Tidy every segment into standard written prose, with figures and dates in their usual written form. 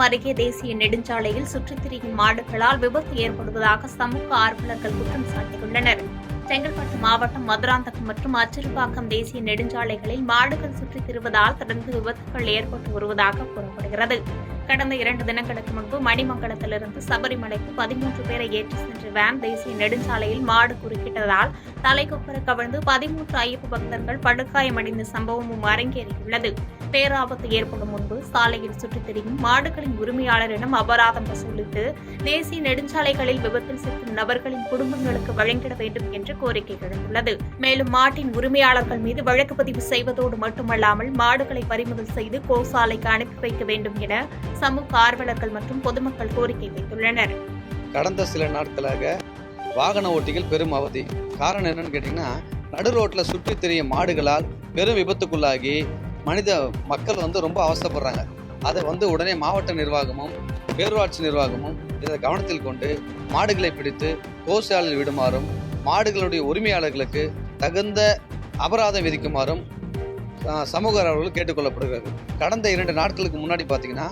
செங்கல்பட்டு அருகே தேசிய நெடுஞ்சாலையில் சுற்றித் திரியும் மாடுகளால் விபத்து ஏற்படுவதாக சமூக ஆர்வலர்கள் குற்றம் சாட்டியுள்ளனர். செங்கல்பட்டு மாவட்டம் மதுராந்தகம் மற்றும் அச்சிறுபாக்கம் தேசிய நெடுஞ்சாலைகளில் மாடுகள் சுற்றித் திரிவதால் தொடர்ந்து விபத்துகள் ஏற்பட்டு வருவதாக கூறப்படுகிறது. கடந்த 2 தினங்களுக்கு முன்பு மணிமங்கலத்திலிருந்து சபரிமலைக்கு 13 பேரை ஏற்றி சென்ற வேன் தேசிய நெடுஞ்சாலையில் மாடு குறுக்கிட்டதால் தலைக்குப்புற கவிழ்ந்து 13 ஐயப்ப பக்தர்கள் படுகாயமடைந்த சம்பவமும் அரங்கேறியுள்ளது. பேராபத்து ஏற்படும் முன்பு சாலையில் சுற்றித் திரியும் மாடுகளின் உரிமையாளரிடம் அபராதம் வசூலித்து தேசிய நெடுஞ்சாலைகளில் விபத்தில் சிக்கும் நபர்களின் குடும்பங்களுக்கு வழங்கிட வேண்டும் என்று கோரிக்கை எழுந்துள்ளது. மேலும் மாட்டின் உரிமையாளர்கள் மீது வழக்கு பதிவு செய்வதோடு மட்டுமல்லாமல் மாடுகளை பறிமுதல் செய்து கோசாலைக்கு அனுப்பி வைக்க வேண்டும் என சமூக ஆர்வலர்கள் மற்றும் பொதுமக்கள் கோரிக்கை வைத்துள்ளனர். கடந்த சில நாட்களாக வாகன ஓட்டிகள் பெரும் அவதி. காரணம் என்னன்னு கேட்டீங்கன்னா, நடு ரோட்டில் சுற்றி திரியும் மாடுகளால் பெரும் விபத்துக்குள்ளாகி மக்கள் ரொம்ப அவசரப்படுறாங்க. அதை உடனே மாவட்ட நிர்வாகமும் பேரூராட்சி நிர்வாகமும் இதை கவனத்தில் கொண்டு மாடுகளை பிடித்து கோசாலையில் விடுமாறும் மாடுகளுடைய உரிமையாளர்களுக்கு தகுந்த அபராதம் விதிக்குமாறும் சமூக ஆர்வலர்கள் கேட்டுக்கொள்ளப்படுகிறது. கடந்த 2 நாட்களுக்கு முன்னாடி பார்த்தீங்கன்னா,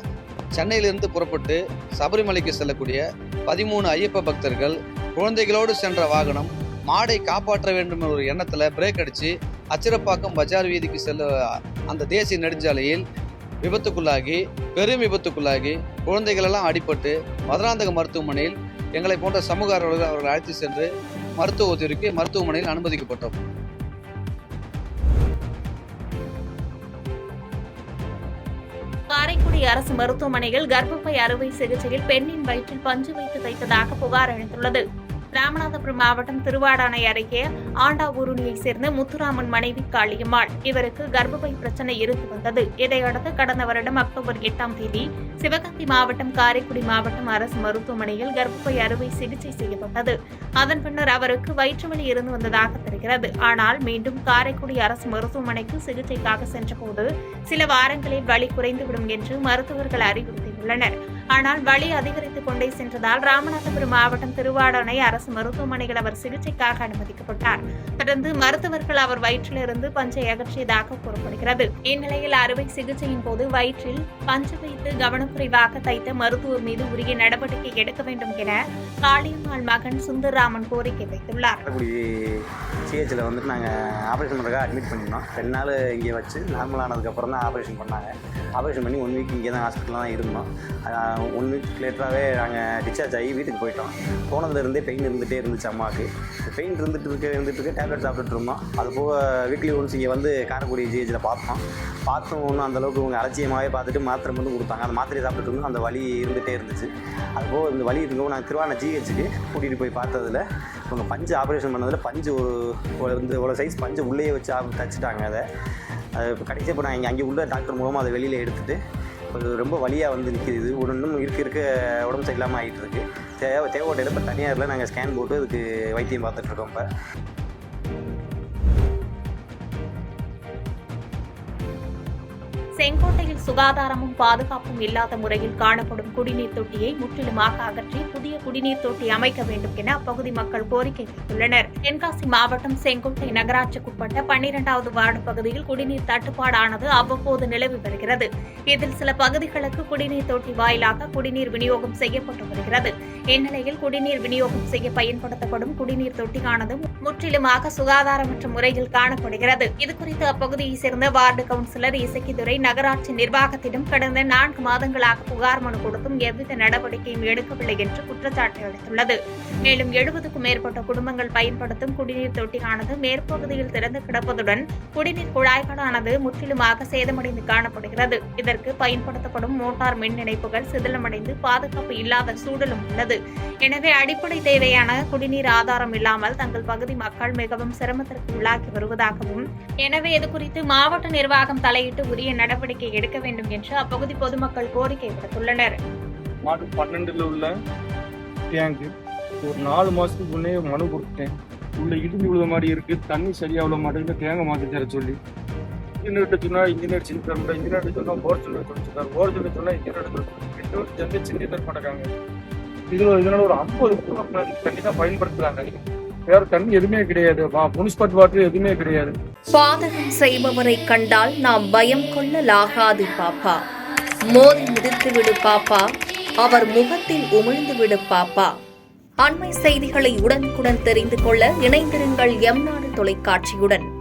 சென்னையிலிருந்து புறப்பட்டு சபரிமலைக்கு செல்லக்கூடிய 13 ஐயப்ப பக்தர்கள் குழந்தைகளோடு சென்ற வாகனம் மாடை காப்பாற்ற வேண்டும் என்ற ஒரு எண்ணத்தில் பிரேக் அடித்து அச்சிரப்பாக்கம் பஜார் வீதிக்கு செல்ல அந்த தேசிய நெடுஞ்சாலையில் பெரும் விபத்துக்குள்ளாகி குழந்தைகளெல்லாம் அடிபட்டு மதுராந்தகம் மருத்துவமனையில் எங்களை போன்ற சமூக ஆர்வலர்கள் அவர்கள் அழைத்து சென்று மருத்துவ உதவிக்கு மருத்துவமனையில் அனுமதிக்கப்பட்டோம். காரைக்குடி அரசு மருத்துவமனையில் கர்ப்பப்பை அறுவை சிகிச்சையில் பெண்ணின் வயிற்றில் பஞ்சு வைத்து தைத்ததாக புகார் எழுந்துள்ளது. ராமநாதபுரம் மாவட்டம் திருவாடானை அருகே ஆண்டாவூரணியைச் சேர்ந்த முத்துராமன் மனைவி காளியம்மாள். இவருக்கு கர்ப்பப்பை பிரச்சனை இருந்து வந்தது. இதையடுத்து கடந்த வருடம் அக்டோபர் 8ஆம் தேதி சிவகங்கை மாவட்டம் காரைக்குடி மாவட்டம் அரசு மருத்துவமனையில் கர்ப்பப்பை அறுவை சிகிச்சை செய்யப்பட்டது. அதன் பின்னர் அவருக்கு வயிற்றுவலி இருந்து வந்ததாக தெரிகிறது. ஆனால் மீண்டும் காரைக்குடி அரசு மருத்துவமனைக்கு சிகிச்சைக்காக சென்றபோது சில வாரங்களில் வலி குறைந்துவிடும் என்று மருத்துவர்கள் அறிவுறுத்தியுள்ளனர். ஆனால் வலி அதிகரித்துக் கொண்டே சென்றதால் ராமநாதபுரம் மாவட்டம் திருவாடானை அரசு மருத்துவமனையில் அவர் சிகிச்சைக்காக அனுமதிக்கப்பட்டார். தொடர்ந்து மருத்துவர்கள் அவர் வயிற்றிலிருந்து பஞ்சை அகற்றியதாக கூறப்படுகிறது. இந்நிலையில் அறுவை சிகிச்சையின் போது வயிற்றில் பஞ்சு வைத்து கவனக்குறைவாக தைத்த மருத்துவர் மீது உரிய நடவடிக்கை எடுக்க வேண்டும் என காளியம்மாள் மகன் சுந்தர்ராமன் கோரிக்கை வைத்துள்ளார். சிஹெச்சில் நாங்கள் ஆப்ரேஷன் பண்ணுறதுக்காக அட்மிட் பண்ணியிருந்தோம். 2 நாள் இங்கே வச்சு நார்மலானதுக்கப்புறம் தான் ஆப்ரேஷன் பண்ணாங்க. ஆப்ரேஷன் பண்ணி 1 வீக் இங்கே தான் ஹாஸ்பிட்டலில் தான் இருந்தோம். 1 வீக் லேட்டராகவே நாங்கள் டிஸ்சார்ஜ் ஆகி வீட்டுக்கு போயிட்டோம். போனதுலேருந்தே பெயின் இருந்துகிட்டே இருந்துச்சு அம்மாவுக்கு. பெயின் இருந்துட்டு டேப்லெட் சாப்பிட்டுட்டு இருந்தோம். அது போக வீக்லி ஒன்ஸ் இங்கே காரைக்குடி ஜிஹெச்சில் பார்த்தோம் ஒன்றும் அந்தளவுக்கு இவங்க அலட்சியமாகவே பார்த்துட்டு மாத்திரை மட்டும் கொடுத்தாங்க. அந்த மாத்திரையை சாப்பிட்டுட்டு இருந்தோம். அந்த வலி இருந்துகிட்டே இருந்துச்சு. அதுபோக இந்த வலி இருக்கவும் நாங்கள் திருவாரூர் ஜிஹெச்சுக்கு கூட்டிகிட்டு போய் பார்த்ததில் இவங்க பஞ்சு ஆப்ரேஷன் பண்ணதில் பஞ்சு ஒரு சைஸ் பஞ்சு உள்ளே வச்சு தச்சுட்டாங்க. அது கடைசியாக இப்போ நான் அங்கே உள்ள டாக்டர் மூலமாக அதை வெளியில் எடுத்துகிட்டு ரொம்ப வலியாக நிற்கிது. இன்னும் இருக்க உடம்பு சரியில்லாமல் ஆகிட்டு இருக்குது. தேவைப்பட்ட இப்போ தனியாரில் நாங்கள் ஸ்கேன் போட்டு அதுக்கு வைத்தியம் பார்த்துட்ருக்கோம். இப்போ செங்கோட்டையில் சுகாதாரமும் பாதுகாப்பும் இல்லாத முறையில் காணப்படும் குடிநீர் தொட்டியை முற்றிலுமாக அகற்றி புதிய குடிநீர் தொட்டி அமைக்க வேண்டும் என அப்பகுதி மக்கள் கோரிக்கை வைத்துள்ளனர். தென்காசி மாவட்டம் செங்கோட்டை நகராட்சிக்குட்பட்ட 12வது வார்டு பகுதியில் குடிநீர் தட்டுப்பாடானது அவ்வப்போது நிலவி வருகிறது. இதில் சில பகுதிகளுக்கு குடிநீர் தொட்டி வாயிலாக குடிநீர் விநியோகம் செய்யப்பட்டு வருகிறது. இந்நிலையில் குடிநீர் விநியோகம் செய்ய பயன்படுத்தப்படும் குடிநீர் தொட்டியானது முற்றிலுமாக சுகாதாரமற்ற முறையில் காணப்படுகிறது. இதுகுறித்து அப்பகுதியைச் சேர்ந்த வார்டு கவுன்சிலர் இசக்கிதுரை நகராட்சி நிர்வாகத்திடம் கடந்த 4 மாதங்களாக புகார் மனு கொடுத்தும் எவ்வித நடவடிக்கையும் எடுக்கவில்லை என்று குற்றச்சாட்டு அளித்துள்ளது. மேலும் 70க்கும் மேற்பட்ட குடும்பங்கள் பயன்படுத்தும் குடிநீர் தொட்டியானது மேற்பகுதியில் திறந்து கிடப்பதுடன் குடிநீர் குழாய்களானது முற்றிலுமாக சேதமடைந்து காணப்படுகிறது. இதற்கு பயன்படுத்தப்படும் மோட்டார் மின் இணைப்புகள் சிதிலமடைந்து பாதுகாப்பு இல்லாத சூழலும் உள்ளது. எனவே அடிப்படை தேவையான குடிநீர் ஆதாரம் இல்லாமல் தங்கள் பகுதி மக்கள் மிகவும் சிரமத்திற்கு உள்ளாக்கி வருவதாகவும், எனவே இதுகுறித்து மாவட்ட நிர்வாகம் தலையிட்டு உரிய நடவடிக்கை எடுக்க வேண்டும் என்று அப்பகுதி பொதுமக்கள் கோரிக்கை விடுத்துள்ளனர். வார்டு 12ல் உள்ள டேங்க் ஒரு 4 மாசத்துக்கு முன்னே மனு கொடுத்தேன். உள்ள இடிஞ்சு விழுத மாதிரி இருக்கு, தண்ணி சரியா விட மாட்டேங்குது, தேங்க மாற்றி தர சொல்லி இன்ஜினியர்கிட்ட சொன்னா இன்ஜினியர் செஞ்சு தர முடியாது, இன்ஜினியர் சொன்னா போர் சொல்ல சொல்லிச்சுட்டார், போர் சொல்ல சொன்னா இன்ஜினியர் செஞ்சு தர மாட்டாங்க. இதனால ஒரு 50 தண்ணி தான் பயன்படுத்துறாங்க. வேற தண்ணி எதுவுமே கிடையாது. முனிசிபாலிட்டி வாட்டர் எதுவுமே கிடையாது. பாதகம் செய்பவரை கண்டால் நாம் பயம் கொள்ளலாகாது பாப்பா. மோதி மிதித்து விடு பாப்பா, அவர் முகத்தில் உமிழ்ந்து விடு பாப்பா. அண்மை செய்திகளை உடனுக்குடன் தெரிந்து கொள்ள இணைந்திருங்கள் எம் நாடு தொலைக்காட்சியுடன்.